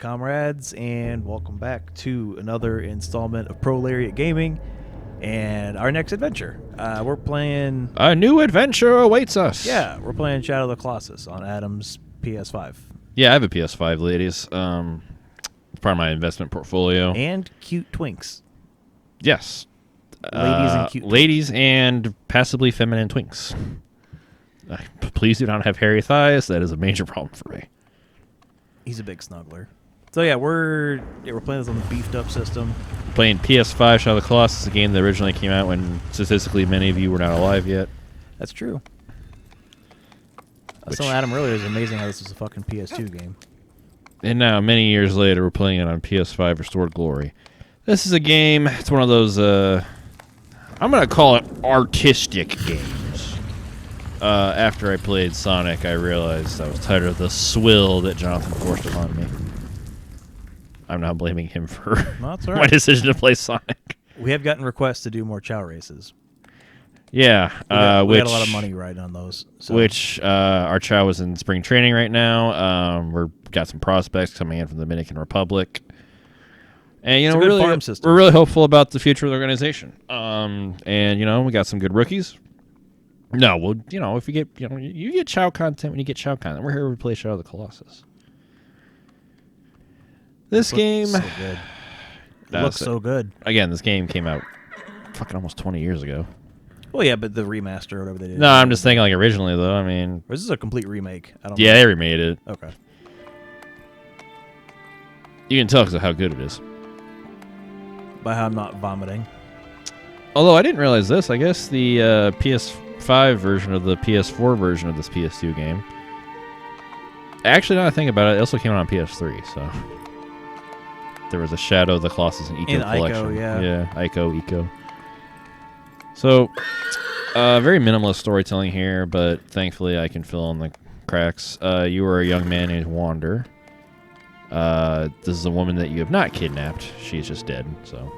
comrades, and welcome back to another installment of Pro Lariat Gaming and our next adventure. We're playing... A new adventure awaits us. Yeah, we're playing Shadow of the Colossus on Adam's PS5. Yeah, I have a PS5, ladies. It's part of my investment portfolio. And cute twinks. Yes. Ladies and cute ladies and passably feminine twinks. Please do not have hairy thighs. That is a major problem for me. He's a big snuggler. So yeah, we're playing this on the beefed up system. Playing PS5 Shadow of the Colossus, a game that originally came out when statistically many of you were not alive yet. That's true. I was telling Adam earlier, it's amazing how this is a fucking PS2 game. And now, many years later, we're playing it on PS5 Restored Glory. This is a game, it's one of those, I'm going to call it artistic games. After I played Sonic, I realized I was tired of the swill that Jonathan forced upon me. I'm not blaming him for my decision to play Sonic. We have gotten requests to do more chow races. Yeah. We got a lot of money riding on those. So. Which, our chow is in spring training right now. We've got some prospects coming in from the Dominican Republic. And, you know, we're really hopeful about the future of the organization. And, you know, we got some good rookies. No, well, you know, if you get, you know, you get chow content when you get chow content. We're here to play Shadow of the Colossus. This game... So good. It looks so good. Again, this game came out fucking almost 20 years ago. Well, yeah, but the remaster or whatever they did. No, I'm just thinking like originally, though. I mean... Or is this a complete remake? I don't know. Yeah, they remade it. Okay. You can tell because of how good it is. By how I'm not vomiting. Although I didn't realize this. I guess the PS5 version of the PS4 version of this PS2 game... Actually, now that I think about it, it also came out on PS3, so... There was a Shadow of the Colossus and Eco collection. Ico, yeah. Yeah, Eco. So, very minimalist storytelling here, but thankfully I can fill in the cracks. You are a young man named Wander. This is a woman that you have not kidnapped. She's just dead, so...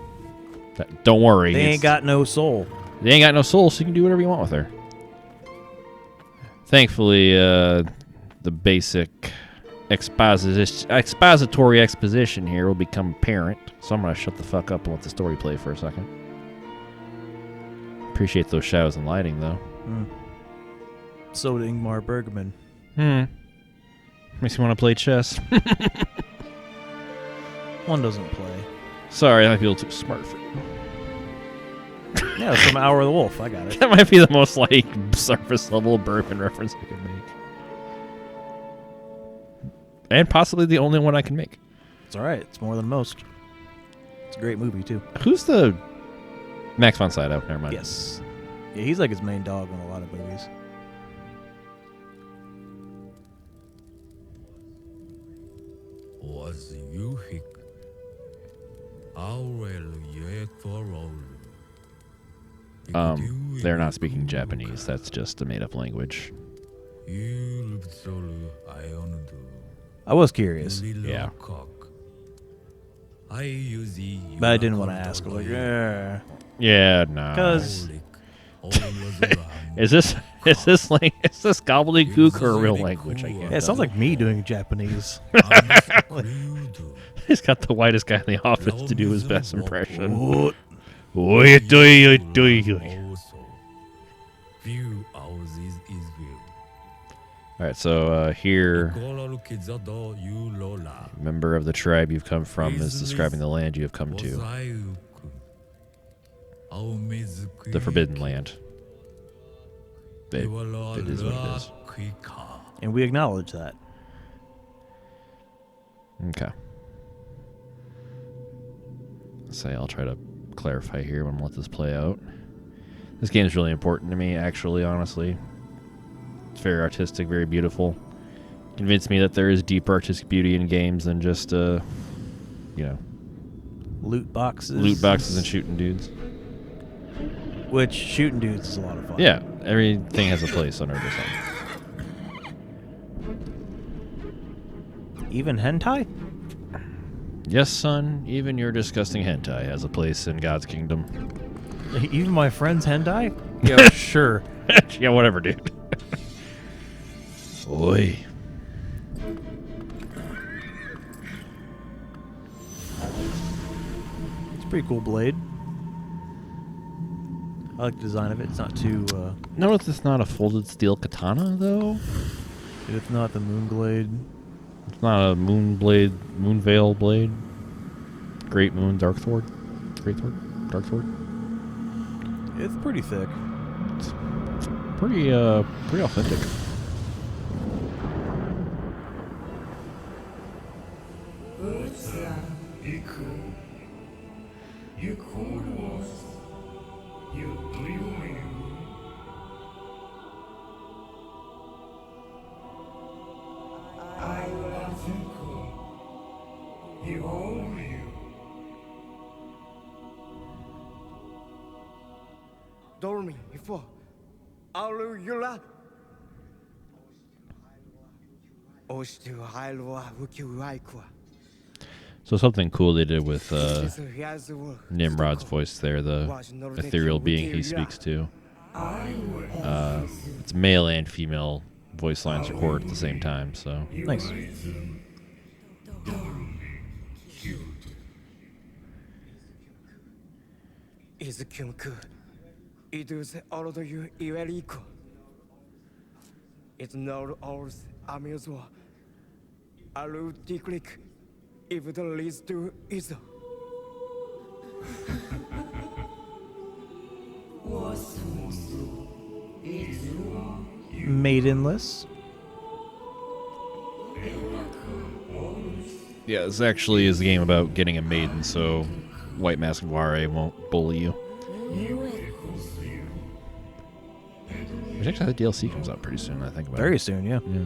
don't worry. They ain't got no soul. They ain't got no soul, so you can do whatever you want with her. Thankfully, the basic... expository exposition here will become apparent. So I'm going to shut the fuck up and let the story play for a second. Appreciate those shadows and lighting, though. So did Ingmar Bergman. Makes me want to play chess. One doesn't play. Sorry, I might be a little too smart for you. Yeah, it's from Hour of the Wolf. I got it. That might be the most, like, surface-level Bergman reference I could make. And possibly the only one I can make. It's all right. It's more than most. It's a great movie, too. Who's the... Max von Sydow? Never mind. Yes. Yeah, he's like his main dog in a lot of movies. They're not speaking Japanese. That's just a made-up language. I was curious. Yeah. But I didn't want to ask. I was like, yeah. Yeah, no. Because... is this gobbledygook or a real language? I guess. Yeah, it sounds like me doing Japanese. He's got the whitest guy in the office to do his best impression. Alright, so here, member of the tribe you've come from is describing the land you have come to. The Forbidden Land. It is what it is. And we acknowledge that. Okay. So I'll try to clarify here when I let this play out. This game is really important to me, actually, honestly. It's very artistic, very beautiful. Convinced me that there is deep artistic beauty in games than just, you know... Loot boxes. Loot boxes and shooting dudes. Which, shooting dudes is a lot of fun. Yeah, everything has a place under the sun. Even hentai? Yes, son, even your disgusting hentai has a place in God's kingdom. Even my friend's hentai? Yeah, sure. Yeah, whatever, dude. Oi. Pretty cool blade. I like the design of it. It's not too. No, it's not a folded steel katana though. It's not the Moonglade. It's not a Moonblade, Moonveil blade. Great Moon, Dark Sword, Great Sword, Dark Sword. It's pretty thick. It's pretty authentic. Dormi before Alula Ostu Hailwa Wukiwaikwa. So something cool they did with Nimrod's voice there, the ethereal being he speaks to. It's male and female voice lines recorded at the same time, so Nice. Is Kyumku. It is all the you Iveriko. It's not all amusement. Alu Tiklik. If the leads to is Maidenless. yeah, this actually is a game about getting a maiden, so White Mask Ware won't bully you. Which actually, the DLC comes out pretty soon, I think about it. Very soon, yeah. Yeah.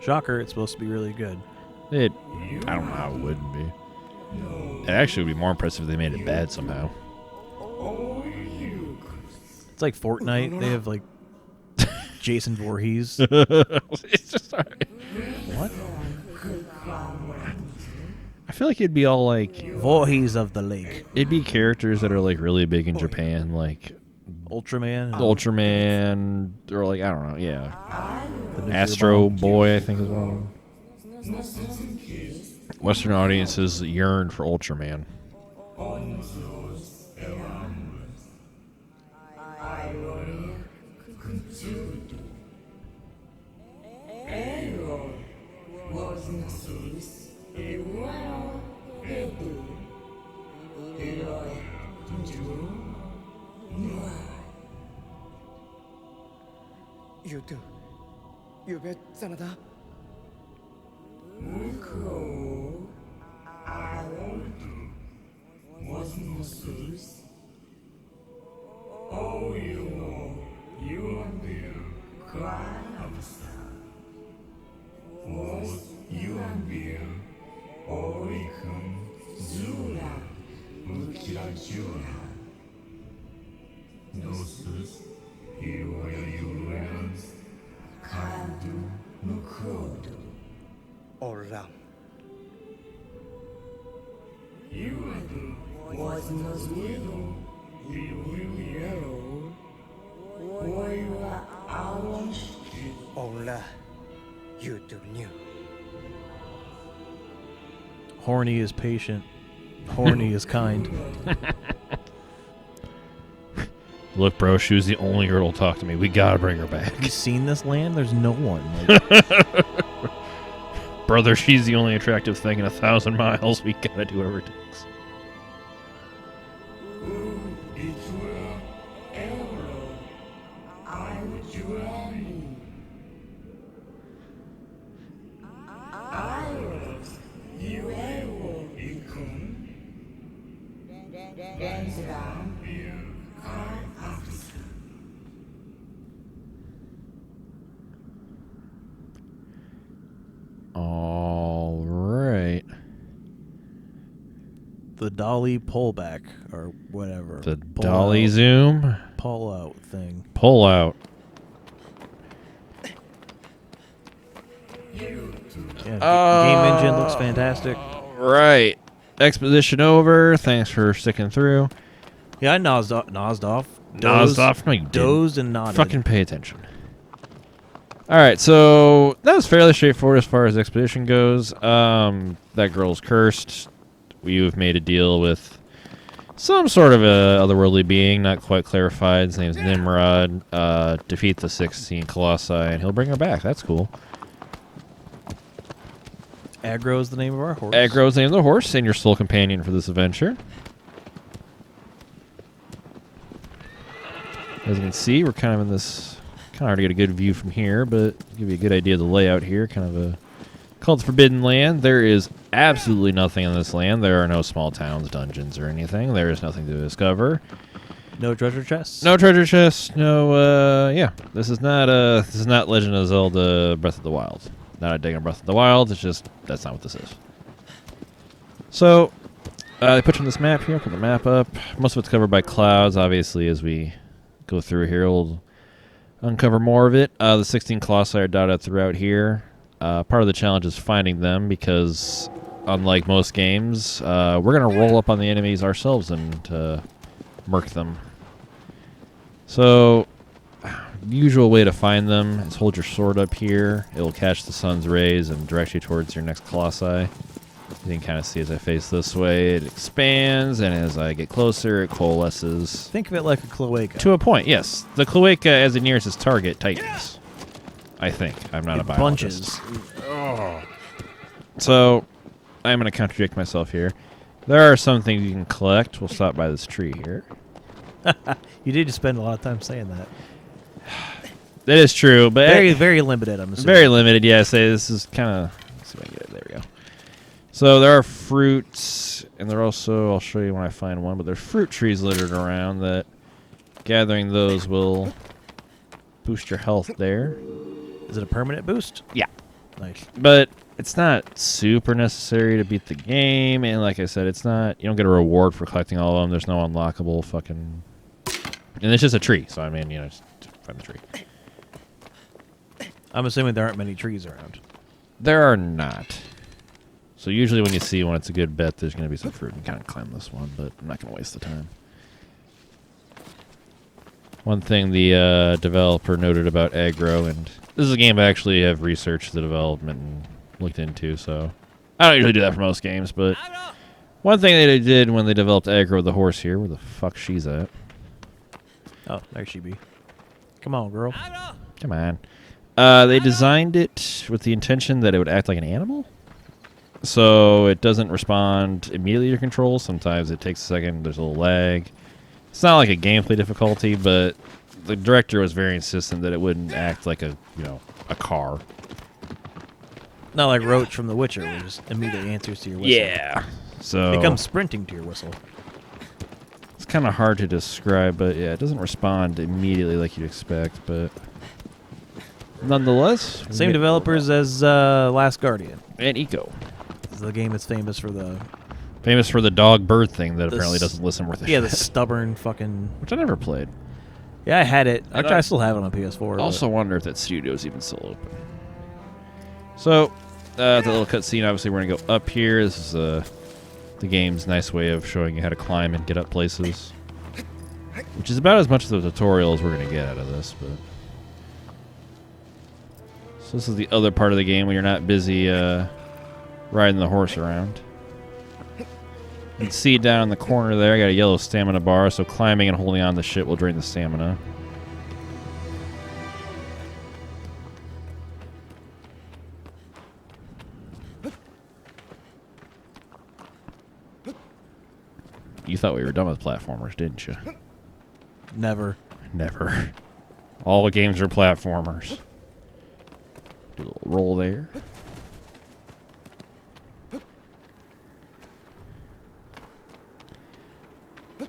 Shocker, it's supposed to be really good. I don't know how it wouldn't be. It actually would be more impressive if they made it bad somehow. It's like Fortnite. They have like Jason Voorhees. It's just alright. What? I feel like it'd be all like Voorhees of the Lake. it'd be characters that are like really big in Japan, like Ultraman. Ultraman, or like I don't know, yeah. The nuclear Astro bomb. Boy, I think is one of them. Western audiences yearn for Ultraman. You do. You bet Sanada. Oram. Ola. You do new. Horny is patient. Horny is kind. Look, bro, she was the only girl who'll talk to me. We gotta bring her back. You seen this land? There's no one. Like, Brother, she's the only attractive thing in 1,000 miles. We gotta do whatever it takes. All right. the dolly pullback or whatever. The dolly zoom. Pull out thing. Pull out. Yeah, game engine looks fantastic. Right. Exposition over. Thanks for sticking through. Yeah, I nozzed off. Nozzed off? No, you didn't. Dozed and nodded. Fucking pay attention. All right, so that was fairly straightforward as far as expedition goes. That girl's cursed. you've made a deal with some sort of a otherworldly being, not quite clarified. His name's Nimrod. Defeat the 16 colossi, and he'll bring her back. That's cool. Aggro is the name of our horse. Aggro is the name of the horse, and your sole companion for this adventure. As you can see, we're kind of in this... Kind of hard to get a good view from here, but give you a good idea of the layout here. Kind of a... Called Forbidden Land. There is absolutely nothing in this land. There are no small towns, dungeons, or anything. There is nothing to discover. No treasure chests. No treasure chests. No. Yeah. This is not Legend of Zelda: Breath of the Wild. Not a dig on Breath of the Wild. It's just that's not what this is. So, I put you on this map here. Put the map up. Most of it's covered by clouds. Obviously, as we go through here, we'll uncover more of it. The 16 colossi are dotted throughout here. Part of the challenge is finding them because, unlike most games, we're going to roll up on the enemies ourselves and murk them. So, usual way to find them is hold your sword up here. It'll catch the sun's rays and direct you towards your next colossi. You can kind of see as I face this way, it expands, and as I get closer, it coalesces. Think of it like a cloaca. To a point, yes. The cloaca, as it nears its target, tightens. I think. I'm not a biologist. Bunches. So, I'm going to contradict myself here. There are some things you can collect. We'll stop by this tree here. You did spend a lot of time saying that. That is true, but... Very, very limited, I'm assuming. Very limited, yeah. Say this is kind of... Let's see if I can get it. There we go. So there are fruits, and there also... I'll show you when I find one, but there are fruit trees littered around that gathering those will boost your health there. Is it a permanent boost? Yeah. Nice. But it's not super necessary to beat the game, and like I said, it's not... You don't get a reward for collecting all of them. There's no unlockable fucking... And it's just a tree, so I mean, you know, just find the tree. I'm assuming there aren't many trees around. There are not. So usually when you see one, it's a good bet there's going to be some fruit. You can kind of climb this one, but I'm not going to waste the time. One thing the developer noted about aggro, and this is a game I actually have researched the development and looked into, so I don't usually do that for most games, but one thing that they did when they developed aggro, the horse here, where the fuck she's at? Oh, there she be. Come on, girl. Come on. They designed it with the intention that it would act like an animal. So it doesn't respond immediately to your controls. Sometimes it takes a second. There's a little lag. It's not like a gameplay difficulty, but the director was very insistent that it wouldn't act like a car. Not like Roach from The Witcher, where it just immediately answers to your whistle. Yeah. So It comes sprinting to your whistle. it's kind of hard to describe, but yeah, it doesn't respond immediately like you'd expect, but nonetheless. Same developers as Last Guardian. And Eco. This is the game that's famous for the... Famous for the dog-bird thing that apparently doesn't listen worth a shit. Yeah, the stubborn fucking... Which I never played. Yeah, I had it. And I still have it on PS4. I also wonder if that studio is even still open. So, the little cutscene, obviously we're going to go up here. This is the game's nice way of showing you how to climb and get up places. Which is about as much of the tutorial as we're going to get out of this. But so this is the other part of the game when you're not busy riding the horse around. You can see down in the corner there, I got a yellow stamina bar, so climbing and holding on to shit will drain the stamina. You thought we were done with platformers, didn't you? Never. Never. All games are platformers. Do a little roll there.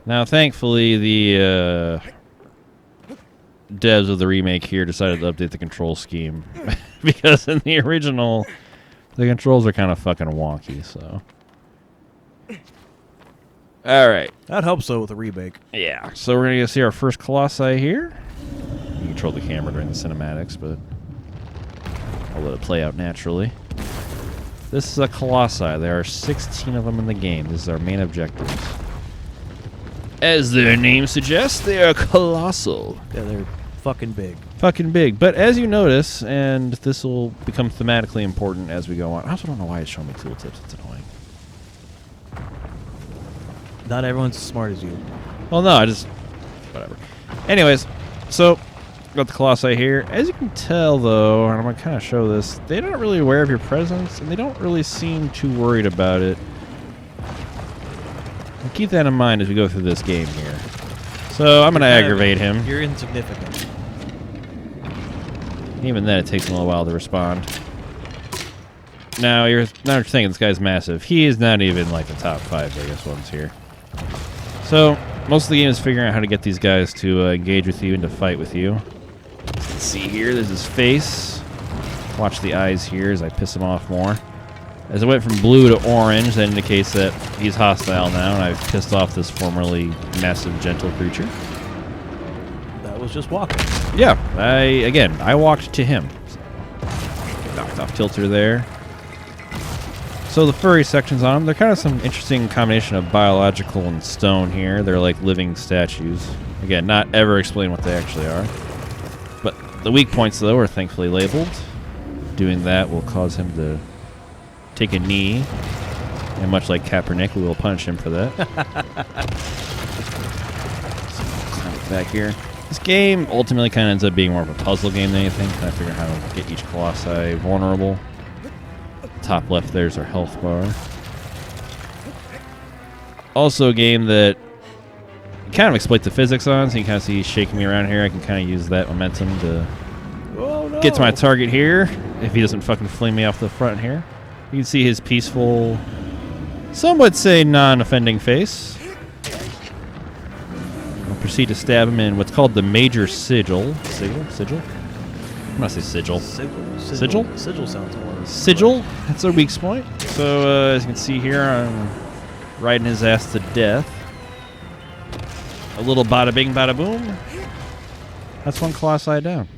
Now, thankfully, the devs of the remake here decided to update the control scheme. Because in the original, the controls are kind of fucking wonky, so... Alright. I'd hope so with a remake. Yeah, so we're going to see our first colossi here. You control the camera during the cinematics, but I'll let it play out naturally. This is a colossi. There are 16 of them in the game. This is our main objectives. As their name suggests, they are colossal. Yeah, they're fucking big. Fucking big. But as you notice, and this will become thematically important as we go on. I also don't know why it's showing me tooltips. It's annoying. Not everyone's as smart as you. Well, no, I just... Whatever. Anyways, so... Got the Colossi here. As you can tell, though, and I'm going to kind of show this, they're not really aware of your presence, and they don't really seem too worried about it. And keep that in mind as we go through this game here. So I'm going to aggravate him. You're insignificant. Even then, it takes him a little while to respond. Now you're thinking this guy's massive. He is not even like the top 5 biggest ones here. So most of the game is figuring out how to get these guys to engage with you and to fight with you. As you can see here, there's his face. Watch the eyes here as I piss him off more. As I went from blue to orange, that indicates that he's hostile now, and I've pissed off this formerly massive, gentle creature. That was just walking. Yeah, I walked to him. Knocked off kilter there. So the furry sections on them, they're kind of some interesting combination of biological and stone here. They're like living statues. Again, not ever explain what they actually are. But the weak points, though, are thankfully labeled. Doing that will cause him to take a knee. And much like Kaepernick, we will punish him for that. Climb back here. This game ultimately kind of ends up being more of a puzzle game than anything. Trying to figure out how to get each colossi vulnerable. Top left there's our health bar. Also a game that kind of exploit the physics on, so you can kind of see he's shaking me around here. I can kind of use that momentum to get to my target here, if he doesn't fucking fling me off the front here. You can see his peaceful, some would say non-offending face. I'll proceed to stab him in what's called the major sigil. Sigil? I'm gonna say sigil. Sigil? Sigil sounds more. Sigil, that's our weak point. So as you can see here, I'm riding his ass to death. A little bada bing, bada boom. That's one colossi down.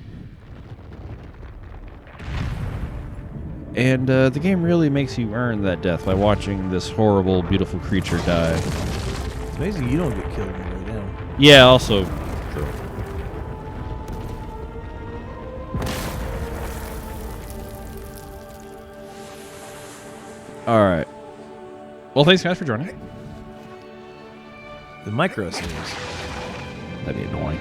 And the game really makes you earn that death by watching this horrible, beautiful creature die. It's amazing you don't get killed on the way down. Yeah, also true. All right. Well, thanks guys for joining. The micro series. That'd be annoying.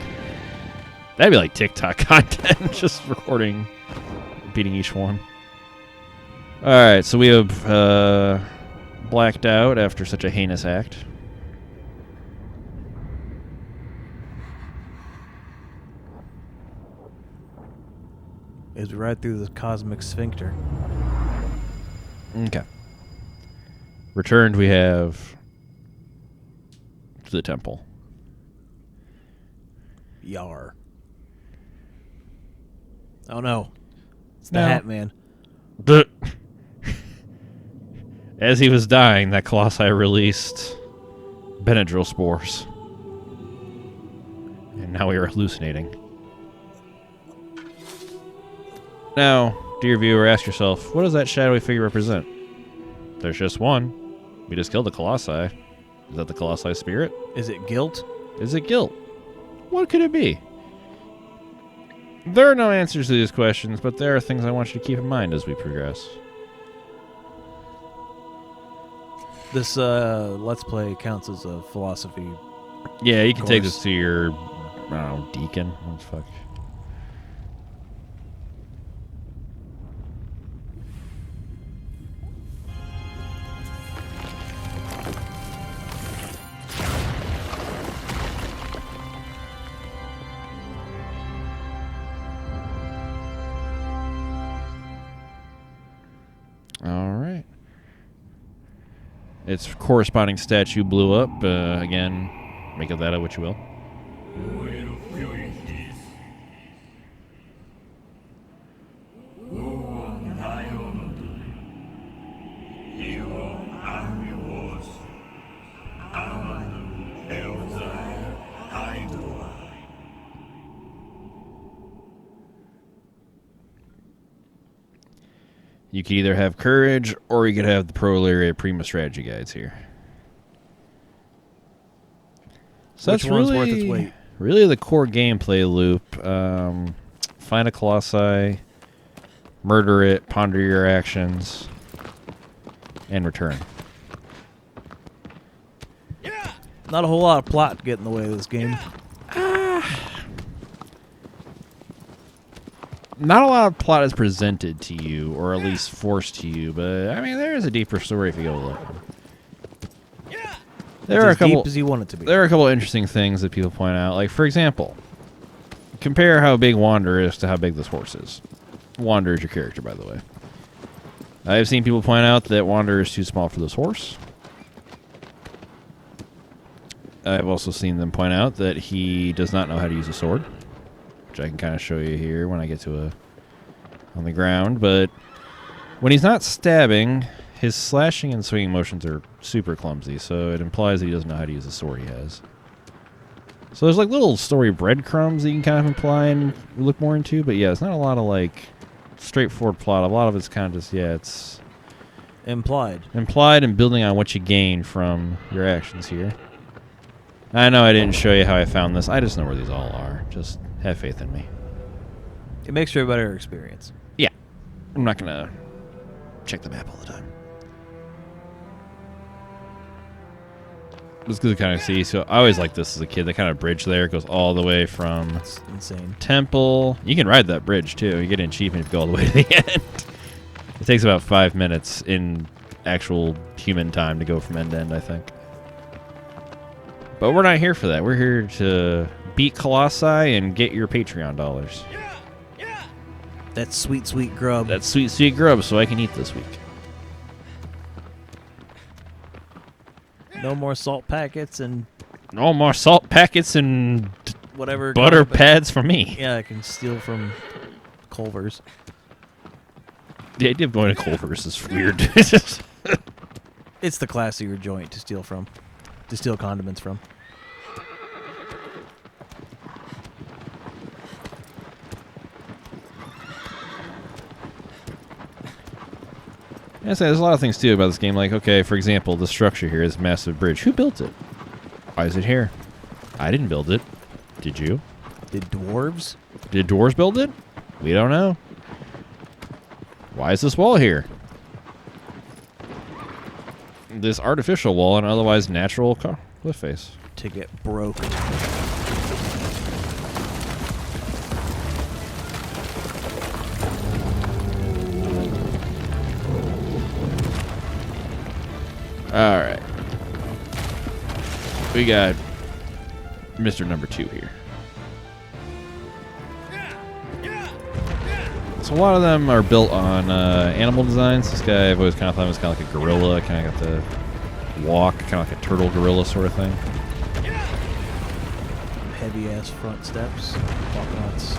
That'd be like TikTok content, just recording, beating each one. All right, so we have blacked out after such a heinous act. As we ride through the cosmic sphincter. Okay. Returned, we have to the temple. Yar. Oh no. It's the No. Hat Man. As he was dying, that colossi released Benadryl spores. And now we are hallucinating. Now, dear viewer, ask yourself, what does that shadowy figure represent? There's just one. We just killed the colossi. Is that the colossi spirit? Is it guilt? Is it guilt? What could it be? There are no answers to these questions, but there are things I want you to keep in mind as we progress. This Let's Play counts as a philosophy. Yeah, you can take course. this to your, I don't know, deacon. What the fuck? All right. Its corresponding statue blew up. Again, make of that what you will. You could either have courage, or you could have the Prolaria Prima strategy guides here. So Which that's one's really, worth its weight? really the core gameplay loop. Find a colossi, murder it, ponder your actions, and return. Not a whole lot of plot to get in the way of this game. Not a lot of plot is presented to you, or at least forced to you, but I mean, there is a deeper story if you go look. There are as deep as you want it to be. There are a couple interesting things that people point out. Like, for example, compare how big Wander is to how big this horse is. Wander is your character, by the way. I have seen people point out that Wander is too small for this horse. I've also seen them point out that he does not know how to use a sword, which I can kind of show you here when I get to on the ground. But when he's not stabbing, his slashing and swinging motions are super clumsy, so it implies that he doesn't know how to use the sword he has. So there's like little story breadcrumbs that you can kind of imply and look more into, but yeah, it's not a lot of like straightforward plot. A lot of it's kind of just, yeah, it's implied and building on what you gain from your actions here. I know I didn't show you how I found this. I just know where these all are. Just have faith in me. It makes for a better experience. Yeah. I'm not going to check the map all the time. It's good to kind of see. So I always liked this as a kid. That kind of bridge there goes all the way from That's insane. Temple. You can ride that bridge, too. You get an achievement if you go all the way to the end. It takes about 5 minutes in actual human time to go from end to end, I think. But we're not here for that. We're here to beat Colossi and get your Patreon dollars. That sweet, sweet grub. That sweet, sweet grub so I can eat this week. No more salt packets and No more salt packets and whatever. butter pads for me. Yeah, I can steal from Culver's. The idea of going to Culver's is weird. It's the classier joint to steal from. To steal condiments from. Yeah, so there's a lot of things too about this game. Like, okay, for example, the structure here is a massive bridge. Who built it? Why is it here? I didn't build it. Did you? Did dwarves? Did dwarves build it? We don't know. Why is this wall here? This artificial wall and otherwise natural cliff face. To get broke. Alright. We got Mr. Number 2 here. So a lot of them are built on animal designs. This guy I've always kind of thought was kind of like a gorilla. Kind of got the walk, kind of like a turtle gorilla sort of thing. Heavy ass front steps. Walking on its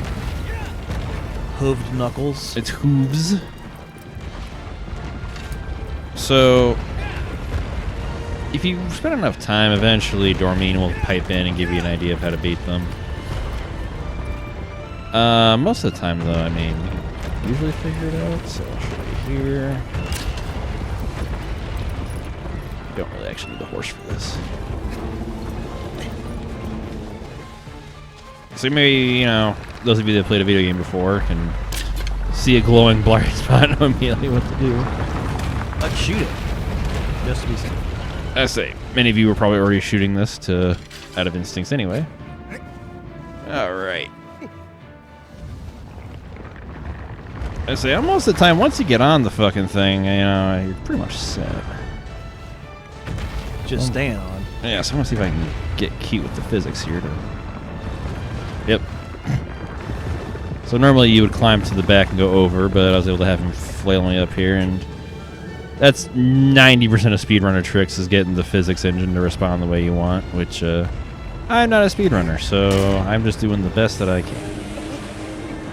hooved knuckles. It's hooves. So if you spend enough time, eventually Dormine will pipe in and give you an idea of how to beat them. Most of the time, though, I mean, you can usually figure it out. So I'll show you here. Don't really actually need the horse for this. So maybe, you know, those of you that played a video game before can see a glowing blind spot and know immediately what to do. Let's shoot it. Just to be safe. I say, many of you were probably already shooting this out of instincts anyway. Alright. I say, most of the time, once you get on the fucking thing, you know, you're pretty much set. Just staying on. Yeah, so I'm gonna see if I can get cute with the physics here. Yep. So normally you would climb to the back and go over, but I was able to have him flail me up here, and that's 90% of speedrunner tricks is getting the physics engine to respond the way you want, which I'm not a speedrunner, so I'm just doing the best that I can.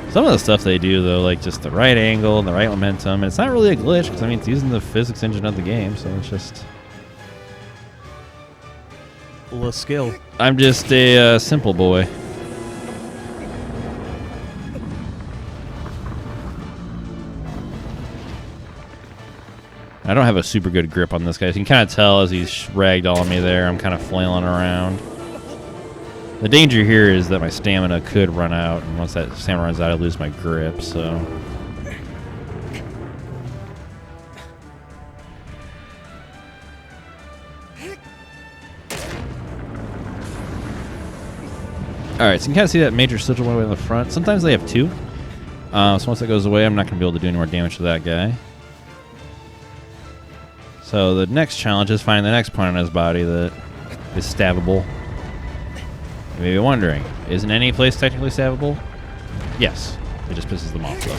Some of the stuff they do, though, like just the right angle and the right momentum, and it's not really a glitch, because I mean, it's using the physics engine of the game, so it's just... A little skill. I'm just a simple boy. I don't have a super good grip on this guy. You can kind of tell as he's ragdolling me there, I'm kind of flailing around. The danger here is that my stamina could run out, and once that stamina runs out, I lose my grip, so... Alright, so you can kind of see that major sigil one way in the front. Sometimes they have two. So once that goes away, I'm not going to be able to do any more damage to that guy. So the next challenge is finding the next point on his body that is stabbable. You may be wondering, isn't any place technically stabbable? Yes. It just pisses them off, though.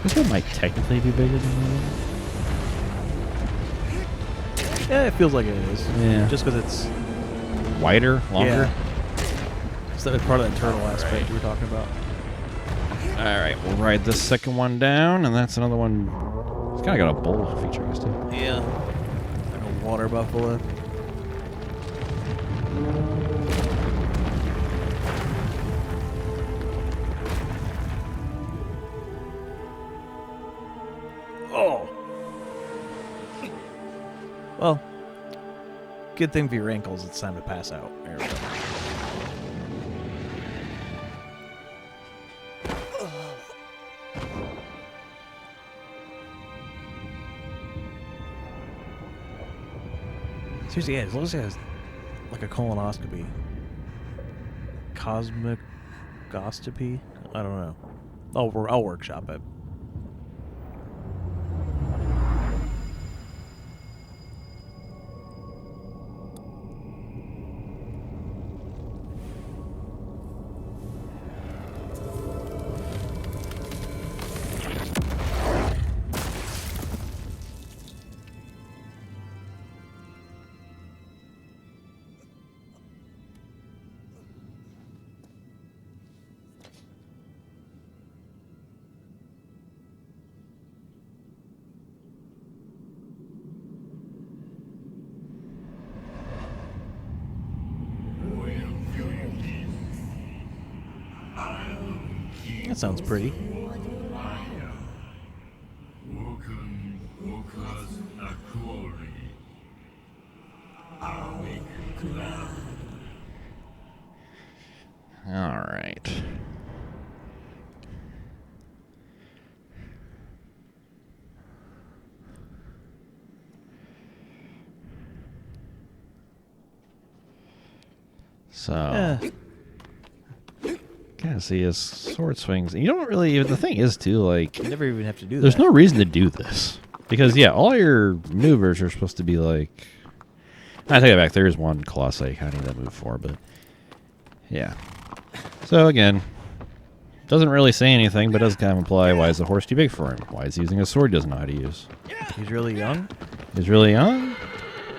This one might technically be bigger than the other one. Yeah, it feels like it is. Yeah. Just because it's Wider? Longer? Yeah. It's part of that turtle aspect you were talking about. Alright, we'll ride this second one down, and that's another one. It's kind of got a bowl feature, I guess, too. Yeah. Like a water buffalo. Oh. Well, good thing for your ankles, it's time to pass out. There we go. Seriously, yeah, as long as it has like a colonoscopy. Cosmicoscopy? I don't know. I'll workshop it. That sounds pretty. All right. So, kind of see his sword swings. You don't really. The thing is, too, like You never even have to do there's that. no reason to do this because, yeah, all your maneuvers are supposed to be like. I take it back. There is one colossi I kind of need that move for, but yeah. So again, doesn't really say anything, but does kind of imply why is the horse too big for him? Why is he using a sword he doesn't know how to use? He's really young. He's really young,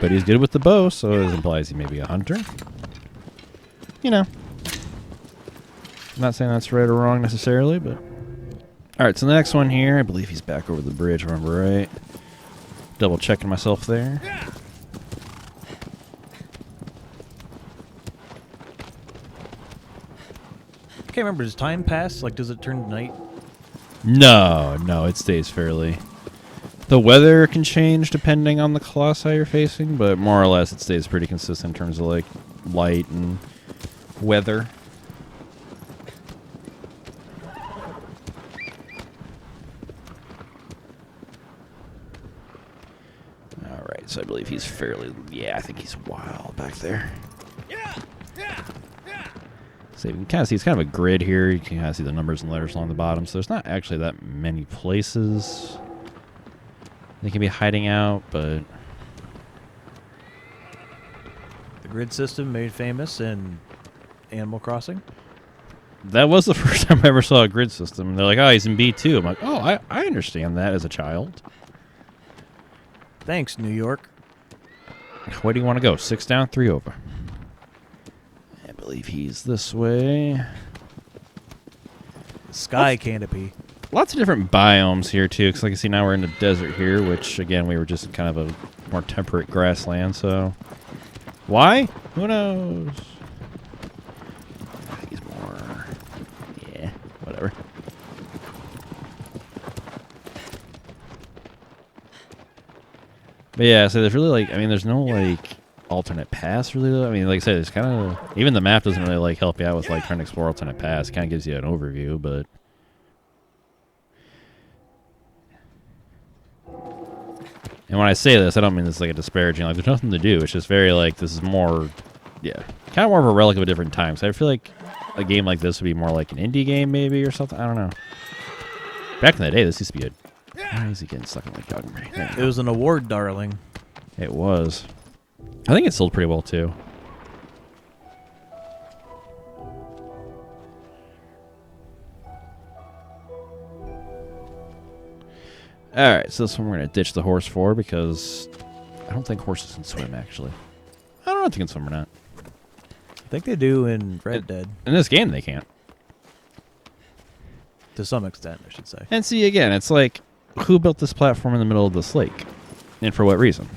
but he's good with the bow, so it implies he may be a hunter. You know. I'm not saying that's right or wrong necessarily, but... Alright, so the next one here, I believe he's back over the bridge, remember right? Double checking myself there. I can't remember. Does time pass? Like, does it turn to night? No, it stays fairly. The weather can change depending on the colossi you're facing, but more or less it stays pretty consistent in terms of like light and weather. Alright, so I believe he's fairly... Yeah, I think he's wild back there. So you can kind of see it's kind of a grid here. You can kind of see the numbers and letters along the bottom. So there's not actually that many places they can be hiding out, but... The grid system made famous in Animal Crossing. That was the first time I ever saw a grid system. And they're like, oh, he's in B2. I'm like, oh, I understand that as a child. Thanks, New York. Where do you want to go? 6 down, 3 over. I believe he's this way. Sky canopy. Lots of different biomes here, too. Because like you see, now we're in the desert here, which, again, we were just in kind of a more temperate grassland, so... Why? Who knows? I think he's more... Yeah, whatever. But yeah, so there's really, like... I mean, there's no, like... alternate paths, really, though. I mean, like I said, it's kind of... Even the map doesn't really, like, help you out with, like, trying to explore alternate paths. It kind of gives you an overview, but... And when I say this, I don't mean this like a disparaging. Like, there's nothing to do. It's just very like this is more, yeah, kind of more of a relic of a different time. So I feel like a game like this would be more like an indie game, maybe, or something. I don't know. Back in the day, this used to be a. Why is he getting stuck in my dog? It was an award, darling. It was. I think it sold pretty well too. Alright, so this one we're going to ditch the horse for because I don't think horses can swim, actually. I don't know if they can swim or not. I think they do in Red Dead. In this game, they can't. To some extent, I should say. And see, again, it's like, who built this platform in the middle of this lake? And for what reason?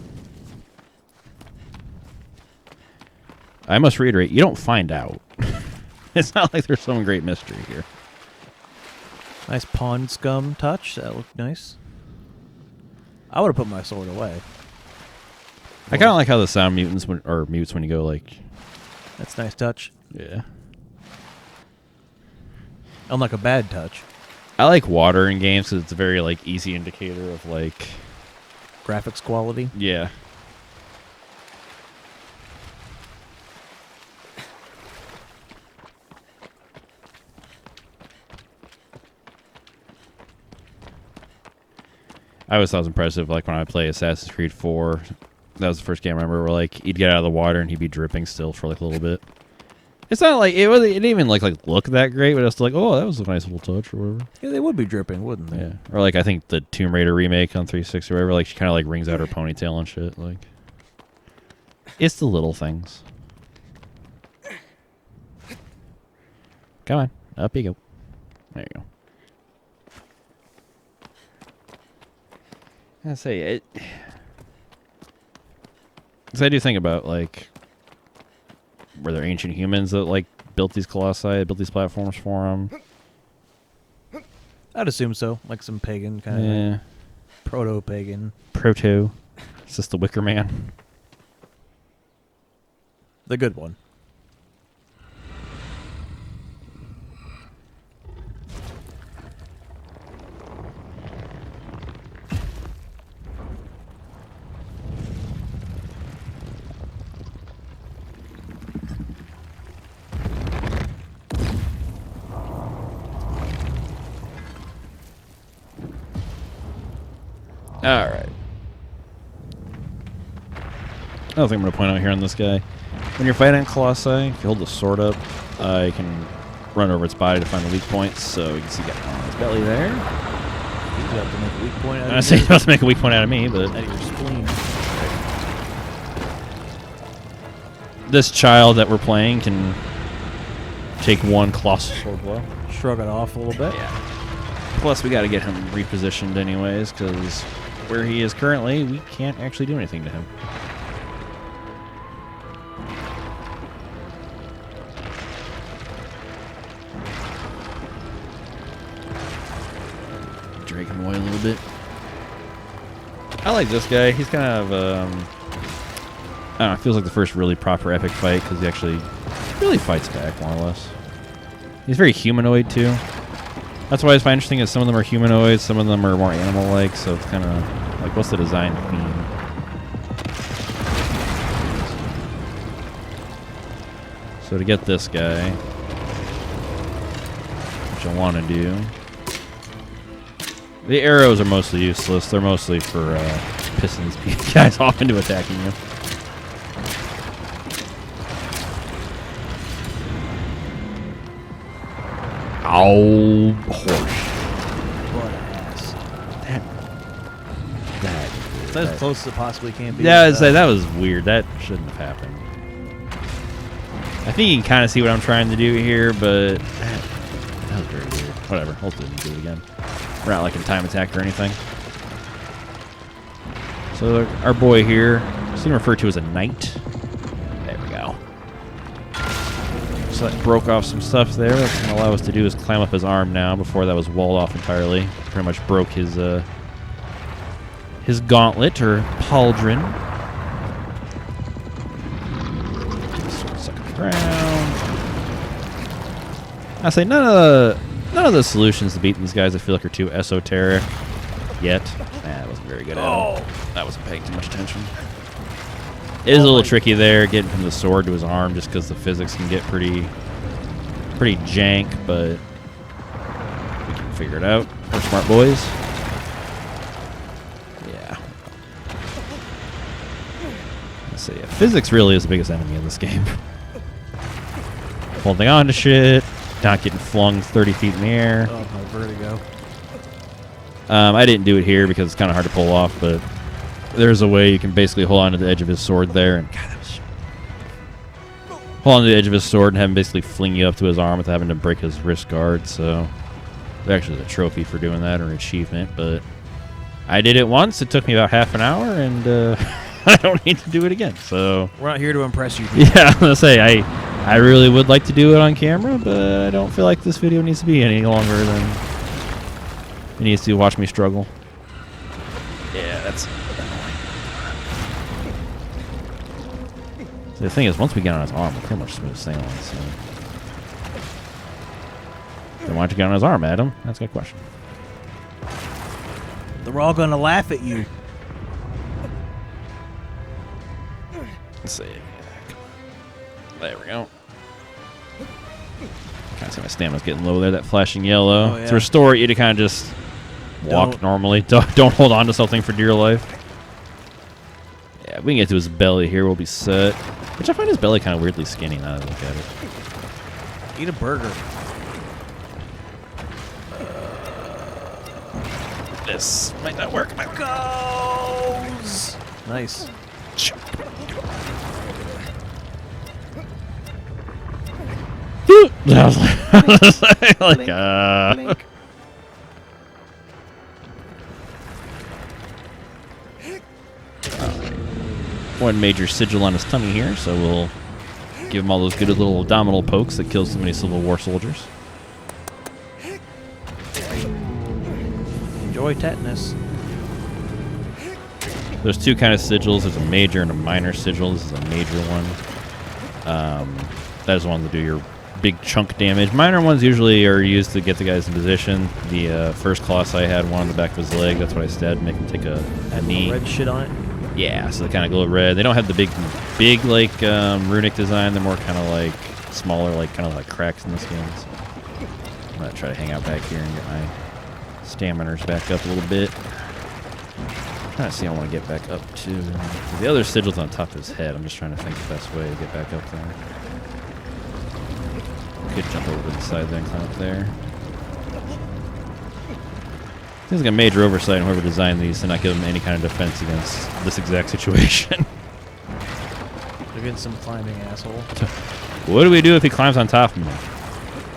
I must reiterate, you don't find out. It's not like there's some great mystery here. Nice pond scum touch. That looked nice. I would have put my sword away. I kind of like how the sound mutes when you go like... That's a nice touch. Yeah. Unlike a bad touch. I like water in games because it's a very like easy indicator of like... Graphics quality. Yeah. I always thought it was impressive, like when I play Assassin's Creed 4, that was the first game I remember where like he'd get out of the water and he'd be dripping still for like a little bit. It's not like it didn't even like look that great, but it's like, oh, that was a nice little touch or whatever. Yeah, they would be dripping, wouldn't they? Yeah. Or like I think the Tomb Raider remake on 360 or whatever, like she kind of like wrings out her ponytail and shit. Like, it's the little things. Come on, up you go. There you go. I say it. Because I do think about like, were there ancient humans that like built these colossi, built these platforms for them? I'd assume so. Like some pagan kind Yeah. of proto-pagan. Proto. Is this the Wicker Man? The good one. Alright. Another thing I'm going to point out here on this guy. When you're fighting colossi, if you hold the sword up, you can run over its body to find the weak points. So you can see got on its belly there. You have to make a weak point out I of say you. you have to make a weak point out of me, but... Out of your spleen. This child that we're playing can take one colossal sword blow. Shrug it off a little bit. Yeah. Plus, we got to get him repositioned anyways, because where he is currently, we can't actually do anything to him. Drag him away a little bit. I like this guy. He's kind of, I don't know, it feels like the first really proper epic fight, because he actually really fights back, more or less. He's very humanoid, too. That's why I find interesting is some of them are humanoids, some of them are more animal-like, so it's kind of like, what's the design theme? So to get this guy, which I want to do, the arrows are mostly useless. They're mostly for pissing these guys off into attacking you. Ow, horse. What an ass. That That's as close as it possibly can be. Yeah, that was weird. That shouldn't have happened. I think you can kind of see what I'm trying to do here, but that was very weird. Whatever, we'll do it again. We're not like in time attack or anything. So our boy here, seen referred to as a knight. There we go. So that broke off some stuff there. What's going to allow us to do is climb up his arm now. Before that was walled off entirely. Pretty much broke his gauntlet or pauldron. Suck around. I say none of the solutions to beating these guys I feel like are too esoteric. yet. That wasn't very good at him. That wasn't paying too much attention. It is a little tricky there, getting from the sword to his arm, just because the physics can get pretty jank, but we can figure it out. We're smart boys. Yeah. Let's see. Physics really is the biggest enemy in this game. Holding on to shit, not getting flung 30 feet in the air. Oh, my vertigo. I didn't do it here because it's kind of hard to pull off, but there's a way you can basically hold on to the edge of his sword there, and God, that was hold on to the edge of his sword and have him basically fling you up to his arm without having to break his wrist guard. So there actually is a trophy for doing that, or an achievement, but I did it once. It took me about half an hour, and I don't need to do it again. So We're not here to impress you. yeah, I'm gonna say I really would like to do it on camera, but I don't feel like this video needs to be any longer than it needs to watch me struggle. Yeah, that's annoying. So the thing is, once we get on his arm, we're pretty much smooth sailing. So. Then why'd you get on his arm, Adam? That's a good question. They're all gonna laugh at you. Let's see. There we go. Kind of see my stamina's getting low there. That flashing yellow. Oh, yeah. To restore it, you to kind of just walk normally. Don't hold on to something for dear life. Yeah, we can get to his belly here. We'll be set. Which I find his belly kind of weirdly skinny now that I look at it. Eat a burger. This might not work. Goes. Nice. I was like, Blink. one major sigil on his tummy here, so we'll give him all those good little abdominal pokes that kill so many Civil War soldiers. Enjoy tetanus. There's two kind of sigils. There's a major and a minor sigil. This is a major one. That is the one to do your big chunk damage. Minor ones usually are used to get the guys in position. The first Colossi had one on the back of his leg. That's what I stabbed, make him take a knee. Red shit on it. Yeah, so they kind of glow red. They don't have the big like runic design. They're more kind of like smaller, like kind of like cracks in the skins. I'm gonna try to hang out back here and get my staminers back up a little bit. I'm trying to see. I want to get back up to the other sigil's on top of his head. I'm just trying to think the best way to get back up there. Could jump over to the side then climb up there. Seems like a major oversight on whoever designed these to not give them any kind of defense against this exact situation. Against some climbing asshole. What do we do if he climbs on top of me?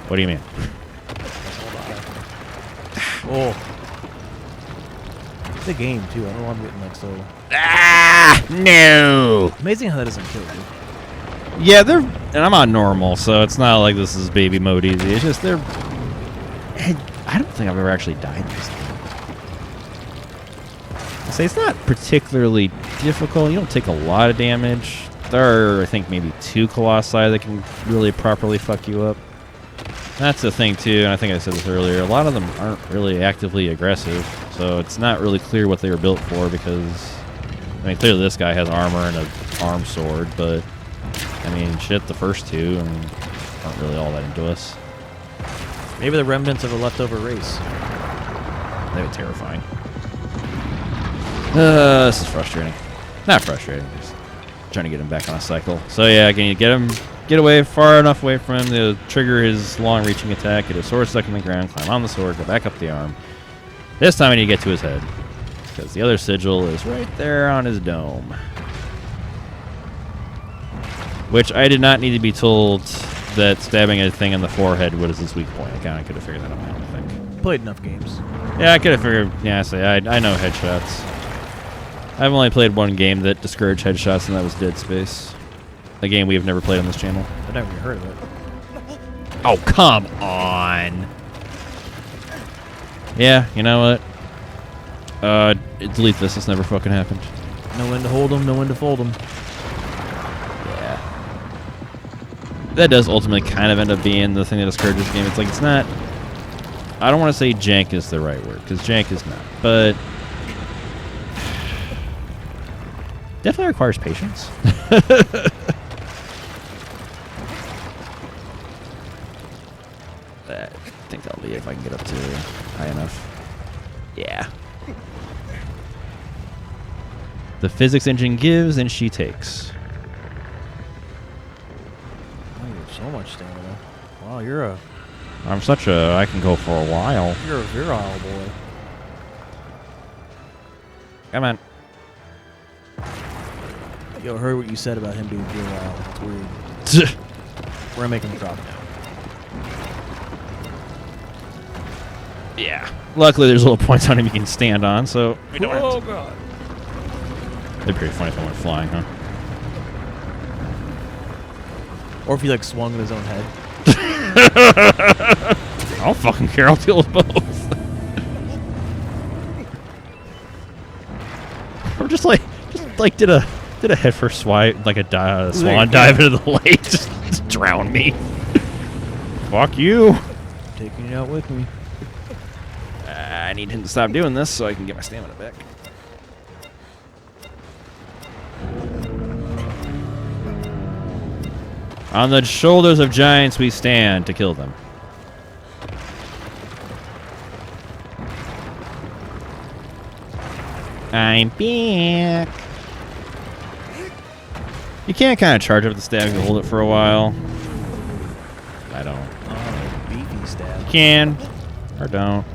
What do you mean? Oh. It's a game, too. I don't know why I'm getting like so... Ah! No! Amazing how that doesn't kill you. Yeah, and I'm on normal, so it's not like this is baby mode easy. It's just I don't think I've ever actually died in this game. I say it's not particularly difficult. You don't take a lot of damage. There are, I think, maybe 2 colossi that can really properly fuck you up. That's the thing, too, and I think I said this earlier. A lot of them aren't really actively aggressive, so it's not really clear what they were built for because, I mean, clearly this guy has armor and an arm sword, but, I mean, shit, the first 2 aren't really all that into us. Maybe the remnants of a leftover race. They were terrifying. This is frustrating. Not frustrating, just trying to get him back on a cycle. So yeah, can you get away far enough away from him to trigger his long-reaching attack, get his sword stuck in the ground, climb on the sword, go back up the arm. This time I need to get to his head, because the other sigil is right there on his dome. Which I did not need to be told that stabbing a thing in the forehead was his weak point. I kind of could have figured that out on my own, I think. Played enough games. Yeah, I could have figured. Yeah, I know headshots. I've only played one game that discouraged headshots, and that was Dead Space. A game we have never played on this channel. I've never even heard of it. Oh, come on. Yeah, you know what? Delete this. This never fucking happened. Know when to hold them, know when to fold them. Yeah. That does ultimately kind of end up being the thing that discourages this game. It's like, it's not... I don't want to say jank is the right word, because jank is not. But definitely requires patience. I think that'll be it if I can get up to high enough. Yeah. The physics engine gives and she takes. Oh, you have so much stamina. Wow, you're a I'm such a... I can go for a while. you're a virile boy. Come on. Yo, I heard what you said about him being virile. It's weird. We're gonna make him drop now. Yeah. Luckily, there's little points on him you can stand on, so we don't have to. God. They're pretty funny if I went flying, huh? Or if he like swung in his own head. I don't fucking care. I'll deal with both. Or just like did a head first swipe, like a swan dive into the lake, just drown me. Fuck you. Taking it out with me. I need him to stop doing this so I can get my stamina back. On the shoulders of giants we stand to kill them. I'm back. You can kind of charge up the stab and hold it for a while. I don't. Oh, beefy stab. Can or don't.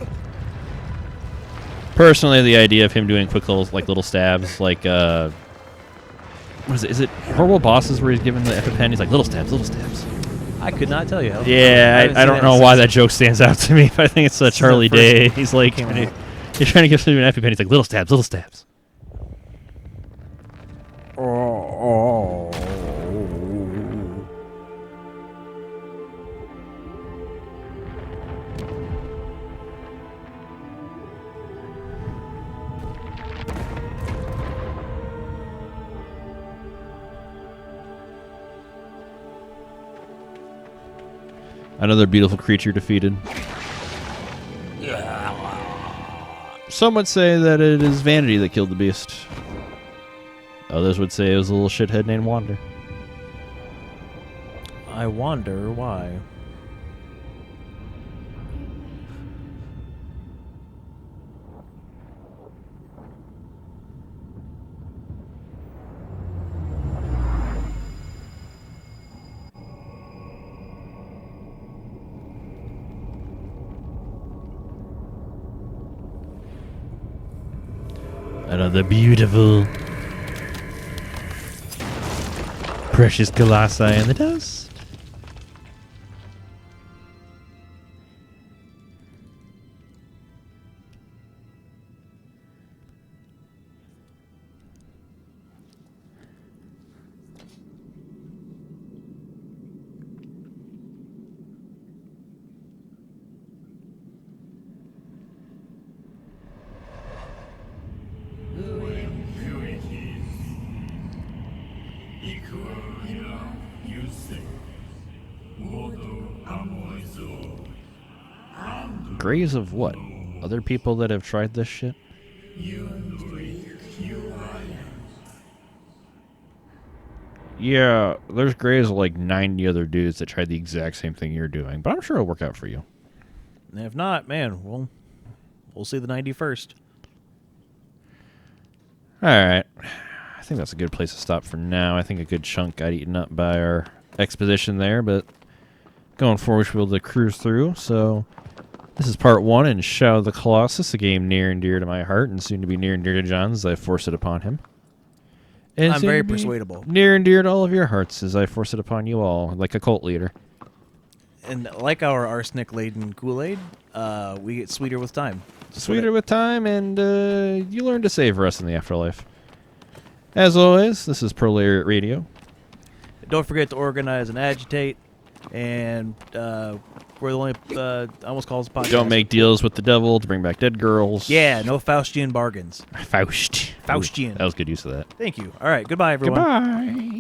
Personally, the idea of him doing quick little stabs, like what is it? Is it Horrible Bosses where he's given the EpiPen? He's like little stabs, little stabs. I could not tell you. Yeah, I don't know why that joke stands out to me, but I think it's a Charlie Day. He's like, he's trying to give somebody an EpiPen. He's like little stabs, little stabs. Oh. Another beautiful creature defeated. Some would say that it is vanity that killed the beast. Others would say it was a little shithead named Wander. I wonder why. Another beautiful, precious colossi in the dust. Graves of what? Other people that have tried this shit? Yeah, there's graves of like 90 other dudes that tried the exact same thing you're doing, but I'm sure it'll work out for you. And if not, man, we'll see the 91st. Alright. I think that's a good place to stop for now. I think a good chunk got eaten up by our exposition there, but going forward, we should be able to cruise through, so this is part 1 in Shadow of the Colossus, a game near and dear to my heart and soon to be near and dear to John's as I force it upon him. And I'm very persuadable. Near and dear to all of your hearts as I force it upon you all, like a cult leader. And like our arsenic-laden Kool-Aid, we get sweeter with time. Sweeter with time, and you learn to savor us in the afterlife. As always, this is Proletariat Radio. Don't forget to organize and agitate. And we're the only, I almost call us a podcast. Don't make deals with the devil to bring back dead girls. Yeah, no Faustian bargains. Faustian. Faustian. That was good use of that. Thank you. All right, goodbye, everyone. Goodbye.